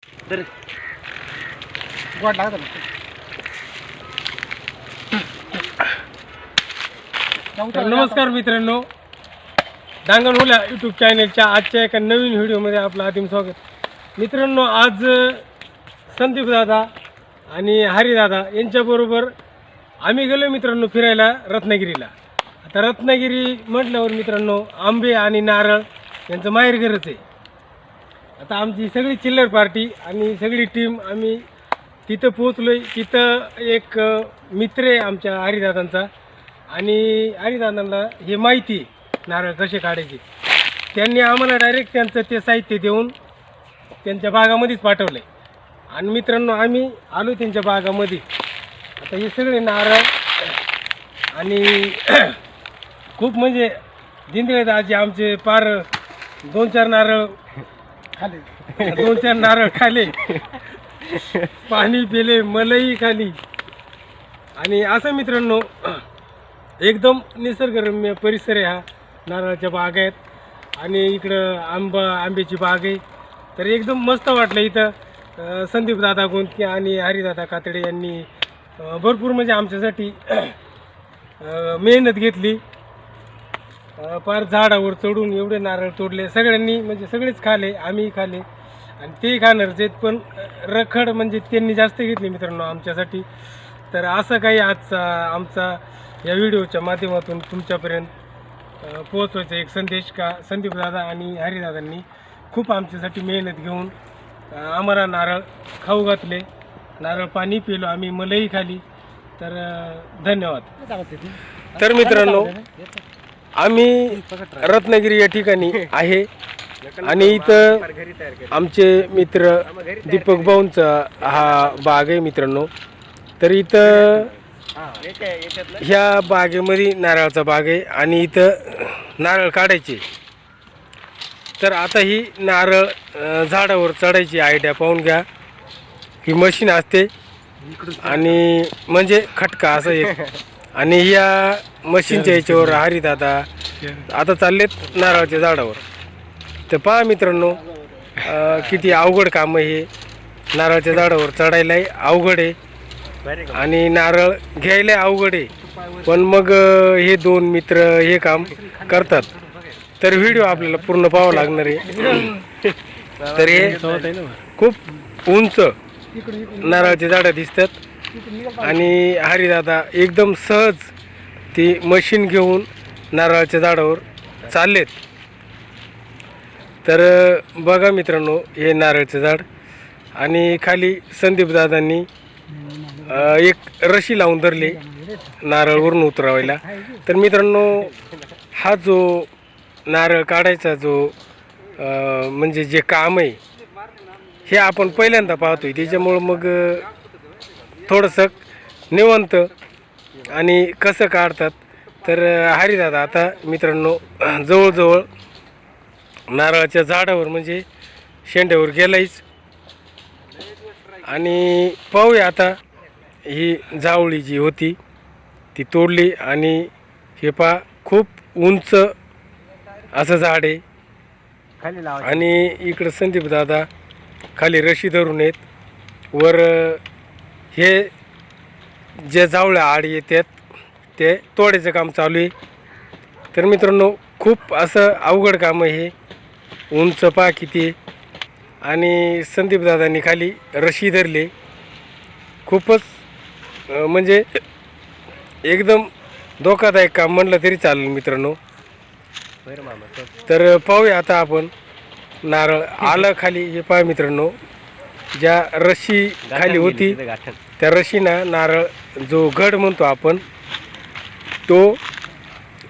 तर गोड लागत नमस्कार मित्रांनो, डांगणहुला यूट्यूब चॅनलच्या आजच्या एका नवीन व्हिडिओमध्ये आपलं आदिम स्वागत. मित्रांनो, आज संदीप दादा आणि हरिदादा यांच्याबरोबर आम्ही गेलो मित्रांनो फिरायला रत्नागिरीला. आता रत्नागिरी म्हटल्यावर मित्रांनो आंबे आणि नारळ यांचं माहेरघरच आहे. आता आमची सगळी चिल्लर पार्टी आणि सगळी टीम आम्ही तिथं पोचलो आहे. तिथं एक मित्र आहे आमच्या हरिदादांचा आणि हरिदादांना हे माहिती नारळ कसे काढायचे. त्यांनी आम्हाला डायरेक्ट त्यांचं ते साहित्य देऊन त्यांच्या बागामध्येच पाठवलं आहे. आणि मित्रांनो आम्ही आलो त्यांच्या बागामध्ये. आता हे सगळे नारळ आणि खूप म्हणजे दिंदळे दाजी आमचे पार 2-4 नारळ खाले, 2-4 नारळ खाले, पाणी पिले, मलई खाली. आणि असं मित्रांनो एकदम निसर्गरम्य परिसर आहे हा. नारळाच्या बाग आहेत आणि इकडं आंब्याची बाग आहे. तर एकदम मस्त वाटलं इथं. संदीप दादा गोंदके आणि हरिदादा कातडे यांनी भरपूर म्हणजे आमच्यासाठी मेहनत घेतली. फार झाडावर चढून एवढे नारळ तोडले सगळ्यांनी, म्हणजे सगळेच खाले, आम्ही खाले आणि ते खाणारच आहेत. पण रखड म्हणजे त्यांनी जास्त घेतली मित्रांनो आमच्यासाठी. तर असं काही आजचा आमचा या व्हिडिओच्या माध्यमातून तुमच्यापर्यंत पोहोचवायचा एक संदेश का संदीप दादा आणि हरिदादांनी खूप आमच्यासाठी मेहनत घेऊन आम्हाला नारळ खाऊ घातले, नारळ पाणी पिलो, आम्ही मलई खाली. तर धन्यवाद. तर मित्रांनो आम्ही रत्नागिरी या ठिकाणी आहे आणि इथं आमचे मित्र दीपक भाऊंचा हा बाग आहे मित्रांनो. तर इथं ह्या बागेमध्ये नारळाचा बाग आहे आणि इथं नारळ काढायचे. तर आता ही नारळ झाडावर चढायची आयडिया पाहून घ्या. ही मशीन असते आणि म्हणजे खटका असं एक, आणि या मशीनच्या याच्यावर हरिदादा आता चाललेत नारळाच्या झाडावर. तर पहा मित्रांनो किती अवघड काम आहे हे. नारळाच्या झाडावर चढायलाही अवघड आहे आणि नारळ घ्यायला अवघड आहे. पण मग हे दोन मित्र हे काम करतात. तर व्हिडिओ आपल्याला पूर्ण पाहावा लागणार आहे. तर हे खूप उंच नारळाची झाडं दिसतात आणि हरिदादा एकदम सहज ती मशीन घेऊन नारळाच्या झाडावर चाललेत. तर बघा मित्रांनो हे नारळचं झाड आणि खाली संदीप दादांनी एक रशी लावून धरली नारळवरून उतरावायला. तर मित्रांनो हा जो नारळ काढायचा जो म्हणजे जे काम आहे हे आपण पहिल्यांदा पाहतोय, त्याच्यामुळं मग थोडंसं निवांत आणि कसं काढतात. तर हरिदादा आता मित्रांनो जवळजवळ नारळाच्या झाडावर म्हणजे शेंड्यावर गेलायच. आणि पाहूया आता ही जावळी जी होती ती तोडली आणि हे पहा खूप उंच असं झाड आहे. आणि इकडं संदीप दादा खाली रशी धरून आहेत. वर हे जे जावळ्या आड येतात ते तोडायचं काम चालू आहे. तर मित्रांनो खूप असं अवघड काम आहे हे. उंच पहा किती आणि संदीप दादांनी खाली रशी धरली. खूपच म्हणजे एकदम धोकादायक काम म्हणलं तरी चालेल मित्रांनो. तर पाहूया आता आपण नारळ आलं खाली. हे पहा मित्रांनो ज्या रशी खाली होती त्या रशीनं नारळ जो घड म्हणतो आपण तो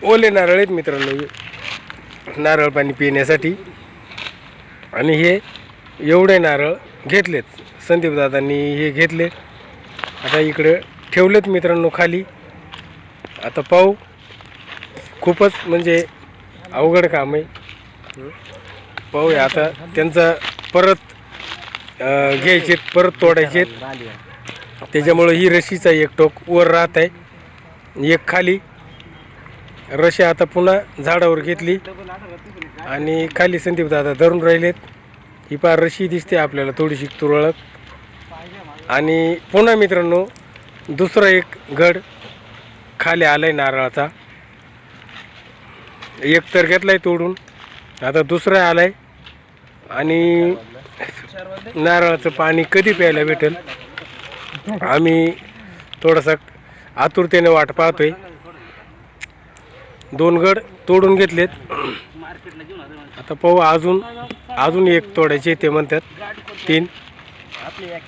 ओले नारळ आहेत मित्रांनो नारळ पाणी पिण्यासाठी. आणि हे एवढे नारळ घेतलेत संदीप दादांनी, हे घेतले आता इकडे ठेवलेत मित्रांनो खाली. आता पाहू खूपच म्हणजे अवघड काम आहे. पाहूया आता त्यांचा परत घ्यायचे परत तोडायचे. त्याच्यामुळं ही रशीचा एक टोक वर राहत आहे, एक खाली. रशी आता पुन्हा झाडावर घेतली आणि खाली संदीप दादा धरून राहिलेत ही पार रशी दिसते आपल्याला थोडीशी तुरळक। आणि पुन्हा मित्रांनो दुसरा एक गड खाली आलाय नारळाचा, एक तर घेतलाय तोडून, आता दुसरा आलाय। आणि नारळाचं पाणी कधी प्यायला भेटेल आम्ही थोडासा आतुरतेने वाट पाहतोय। 2 गड तोडून घेतलेत, आता पाहू अजून एक तोडायचे ते म्हणतात 3।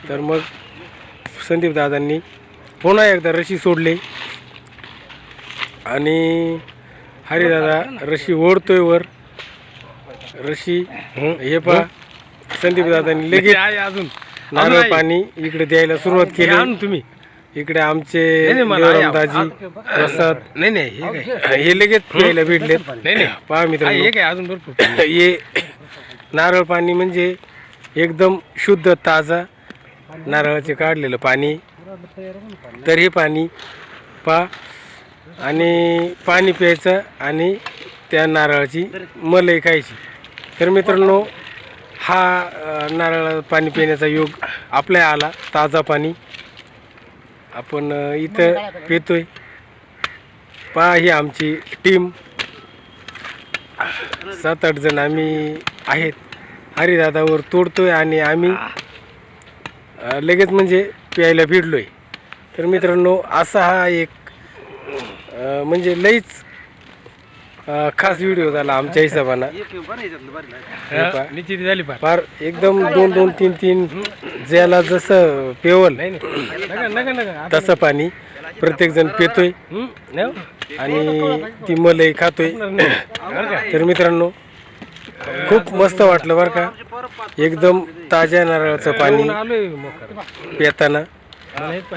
तर मग संदीप दादांनी पुन्हा एकदा रशी सोडली आणि हरिदादा रशी ओढतोय वर। रशी हे पहा संदीप दादांनी लगेच अजून नारळ पाणी इकडे द्यायला सुरुवात केली। तुम्ही इकडे आमचे दाजी प्रसाद हे लगेच प्यायला भेटले। पहा मित्रांनो अजून भरपूर हे नारळ पाणी म्हणजे एकदम शुद्ध ताजा नारळाचे काढलेलं पाणी। तर हे पाणी पहा आणि पाणी प्यायचं आणि त्या नारळाची मलाई खायची। तर मित्रांनो हा नारळ पाणी पिण्याचा योग आपल्या आला, ताजा पाणी आपण इथं पितोय। पहा ही आमची टीम 7-8 जण आम्ही आहेत, हरिदादावर तोडतोय आणि आम्ही लगेच म्हणजे प्यायला भिडलोय। तर मित्रांनो असा हा एक म्हणजे लईच खास व्हिडिओ झाला आमच्या हिशोबानं। फार एकदम 2-2, 3-3 ज्याला जसं पेवल तसं पाणी प्रत्येक जण पितोय आणि ती मलाई खातोय। तर मित्रांनो खूप मस्त वाटलं बरं का, एकदम ताज्या नारळाचं पाणी पिताना।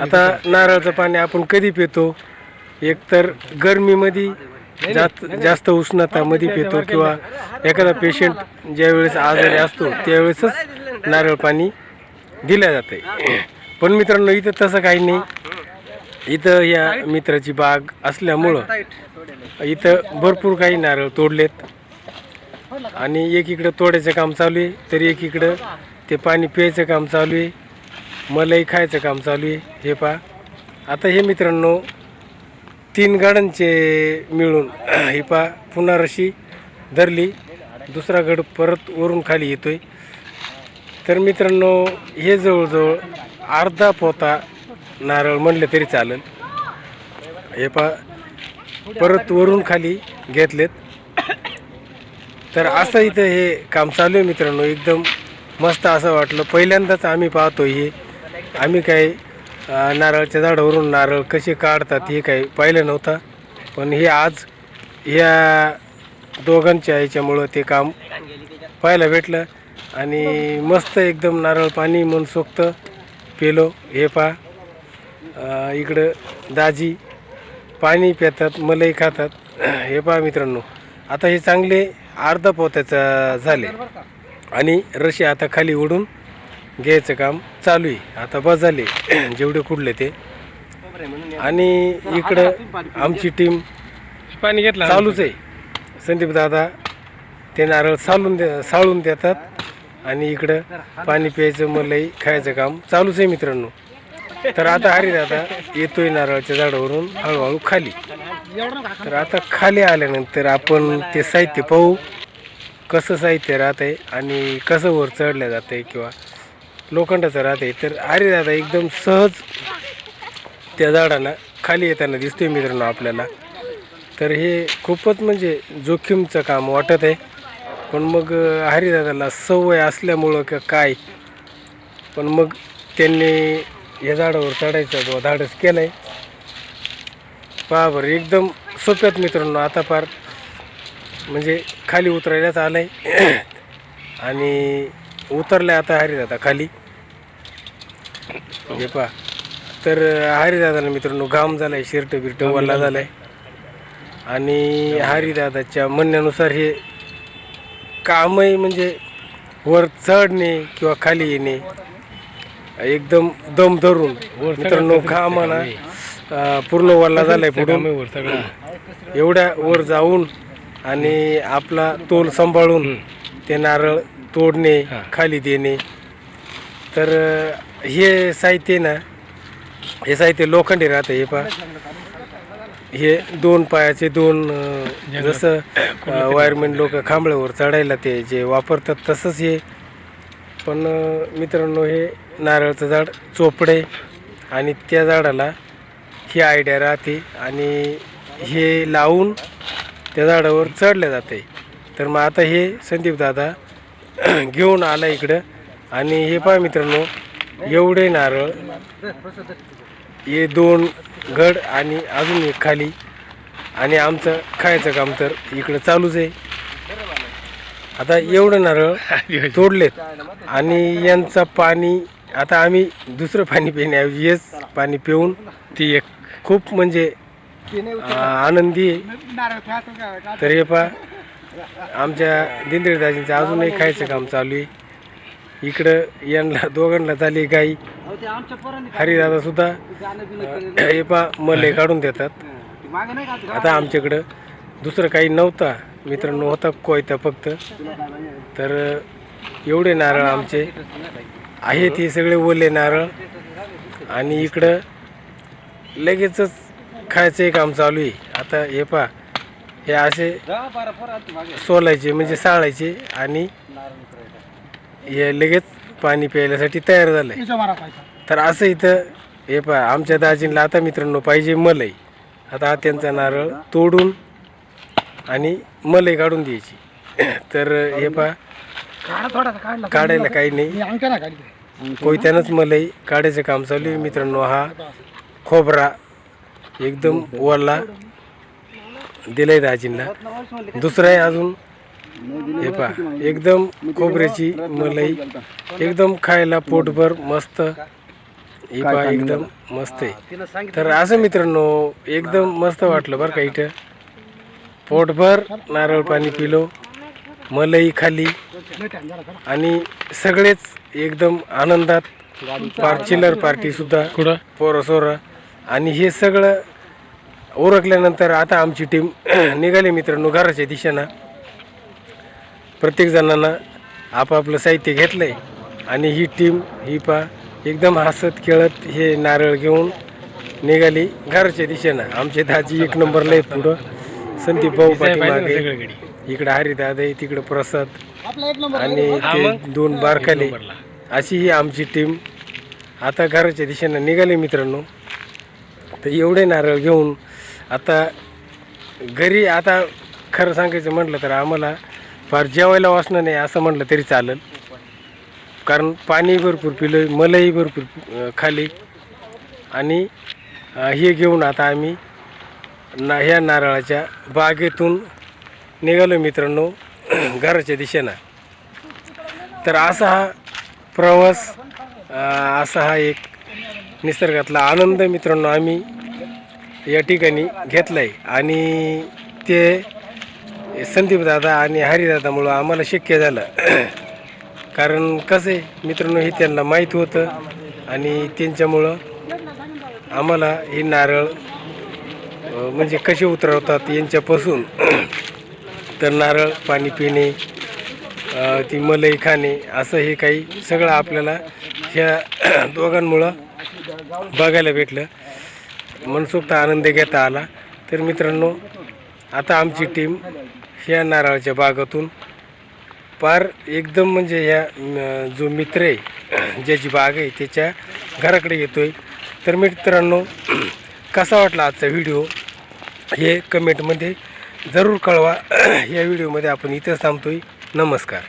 आता नारळाचं पाणी आपण कधी पितो, एकतर गरमीमध्ये जास्त उष्णतामध्ये पितो किंवा एखादा पेशंट ज्यावेळेस आजारी असतो त्यावेळेसच नारळ पाणी दिलं जातं। पण मित्रांनो इथं तसं काही नाही, इथं या मित्राची बाग असल्यामुळं इथं भरपूर काही नारळ तोडलेत आणि एकीकडं तोडायचं काम चालू आहे, तर एकीकडं ते पाणी प्यायचं काम चालू आहे, मलाई खायचं काम चालू आहे। हे पहा आता हे मित्रांनो 3 गाड्यांचे मिळून हे पहा पुन्हा रशी धरली, दुसरा गड परत वरून खाली येतोय। तर मित्रांनो हे जवळजवळ अर्धा पोता नारळ म्हणलं तरी चालेल। हे पहा परत वरून खाली घेतलेत। तर असं इथं हे काम चालू आहे मित्रांनो, एकदम मस्त असं वाटलं। पहिल्यांदाच आम्ही पाहतो हे, आम्ही काही नारळाच्या झाडावरून नारळ कसे काढतात हे काही पाहिलं नव्हतं, पण हे आज ह्या दोघांच्या ह्याच्यामुळं ते काम पाहायला भेटलं आणि मस्त एकदम नारळ पाणी मनसोक्त पेलो। हे पहा इकडं दाजी पाणी पितात, मलाई खातात। हे पहा मित्रांनो आता हे चांगले अर्धा पोत्याचं झाले आणि रशी आता खाली ओढून घ्यायचं काम चालू आहे। आता बस झाले जेवढे कुठले ते, आणि इकडं आमची टीम पाणी घेतलं चालूच आहे। संदीप दादा ते नारळ साळून देतात आणि इकडं पाणी प्यायचं मलाई खायचं काम चालूच आहे मित्रांनो। तर आता हरिदादा येतोय नारळाच्या झाडावरून हळूहळू खाली। तर आता खाली आल्यानंतर आपण ते साहित्य पाहू, कसं साहित्य राहतंय आणि कसं वर चढलं जातंय किंवा लोखंडाचं राहतंय। तर हरिदादा एकदम सहज त्या झाडांना खाली येताना दिसतोय मित्रांनो आपल्याला। तर हे खूपच म्हणजे जोखीमचं काम वाटत आहे, पण मग हरिदादाला सवय असल्यामुळं का काय, पण मग त्यांनी या झाडावर चढायचं धाडस केलं आहे। पहा बरं एकदम सोप्यात मित्रांनो, आता फार म्हणजे खाली उतरायलाच आलं आहे आणि उतरलं आता हरिदादा खाली। हे पहा तर हरिदादाला मित्रांनो घाम झाला आहे, शर्ट बिर्ट वल्ला झाला आहे आणि हरिदादाच्या म्हणण्यानुसार हे कामही म्हणजे वर चढणे किंवा खाली येणे एकदम दम धरून मित्रांनो घामाना पूर्ण वल्ला झाला आहे पुढून, एवढ्या वर जाऊन आणि आपला तोल सांभाळून ते नारळ तोडणे, खाली देणे. तर हे साहित्य ना, हे साहित्य लोखंडी राहतं. हे पहा, हे 2 पायाचे 2 जसं वायरमॅन लोक खांबळ्यावर चढायला ते जे वापरतात तसंच हे. पण मित्रांनो, हे नारळाचं झाड चोपडे आणि त्या झाडाला ही आयडिया राहते आणि हे लावून त्या झाडावर चढलं जाते. तर मग आता हे संदीप दादा घेऊन आला इकडं. आणि हे पहा मित्रांनो, एवढे नारळ, हे 2 घड आणि अजून एक खाली. आणि आमचं खायचं काम तर इकडं चालूच आहे. आता एवढं नारळ तोडलेत आणि यांचं पाणी आता आम्ही दुसरं पाणी पिण्याऐवजी हेच पाणी पिऊन ती एक खूप म्हणजे आनंदी आहे. तर हे पहा, आमच्या दिंडे दाजींचं अजूनही खायचं काम चालू आहे. इकडं यांना दोघांना झाली गाई. हरिदादा सुद्धा हे पहा मले काढून देतात. आता आमच्याकडं दुसरं काही नव्हता मित्रांनो, होता कोयता फक्त. तर एवढे नारळ आमचे आहेत, हे सगळे ओले नारळ. आणि इकडं लगेचच खायचं काम चालू आहे. आता हे पहा, हे असे सोलायचे म्हणजे साळायचे आणि हे लगेच पाणी प्यायल्यासाठी तयार झालंय. तर असं इथं हे पहा, आमच्या दाजींना आता मित्रांनो पाहिजे मलई. आता त्यांचा नारळ तोडून आणि मलई काढून द्यायची. तर हे पहा, काढायला काही नाही, कोयत्यानंच मलई काढायचं काम चालू आहे मित्रांनो. हा खोबरा एकदम ओला दिलाय दाजींना. दुसरं आहे अजून, हे पहा, एकदम खोबऱ्याची मलई, एकदम खायला पोटभर मस्त. हे पहा, एकदम मस्त आहे. तर असं मित्रांनो, एकदम मस्त वाटलं बरं का. इथं पोटभर नारळ पाणी पिलो, मलई खाली आणि सगळेच एकदम आनंदात. चिल्लर पार्टी सुद्धा पोरं सोरं. आणि हे सगळं ओरखल्यानंतर आता आमची टीम निघाली मित्रांनो घराच्या दिशेनं. प्रत्येक जणांना आपापलं साहित्य घेतलंय आणि ही टीम ही पा एकदम हसत खेळत हे नारळ घेऊन निघाली घराच्या दिशेनं. आमचे दाजी 1 नंबरला आहेत पुढं, संदीप भाऊ पाठीमागे, इकडं हरिदादा आहे, तिकडं प्रसाद आणि ते 2 बारकाले. अशी ही आमची टीम आता घराच्या दिशेनं निघाली मित्रांनो. तर एवढे नारळ घेऊन आता घरी, आता खरं सांगायचं म्हटलं तर आम्हाला फार जेवायला वासणं नाही असं म्हटलं तरी चालेल. कारण पाणी भरपूर पिलं, मलई भरपूर खाली. आणि हे घेऊन आता आम्ही ह्या नारळाच्या बागेतून निघालो मित्रांनो घराच्या दिशेनं. तर असा हा प्रवास, असा हा एक निसर्गातला आनंद मित्रांनो आम्ही या ठिकाणी घेतला आहे. आणि ते संदीप दादा आणि हरिदादामुळं आम्हाला शक्य झालं. कारण कसं आहे मित्रांनो, हे त्यांना माहीत होतं आणि त्यांच्यामुळं आम्हाला हे नारळ म्हणजे कसे उतरवतात यांच्यापासून तर नारळ पाणी पिणे, ती मलई खाणे, असं हे काही सगळं आपल्याला ह्या दोघांमुळं बघायला भेटलं. मनसोक्त आनंद घेता आला. तर मित्रांनो, आता आमची टीम ह्या नारळाच्या बागातून पार एकदम म्हणजे ह्या जो मित्र आहे ज्याची बाग आहे त्याच्या घराकडे येतोय. तर मित्रांनो, कसा वाटला आजचा व्हिडिओ हे कमेंटमध्ये जरूर कळवा. या व्हिडिओमध्ये आपण इथेच थांबतोय. नमस्कार.